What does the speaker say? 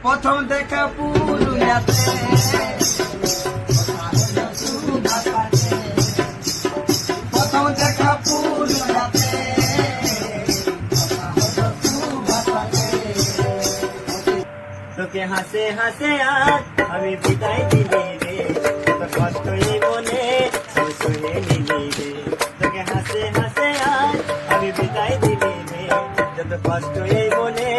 প্রথম দেখা পুরুলিয়াতে প্রথম দেখা পুরুলিয়াতে তোকে হাসে হাসে আজ আমি বিদায় দিলি রে, কত কষ্ট এই মনে শুনে নিলি রে। তোকে হাসে হাসে আজ আমি বিদায় দিলি রে, যত কষ্ট এই মনে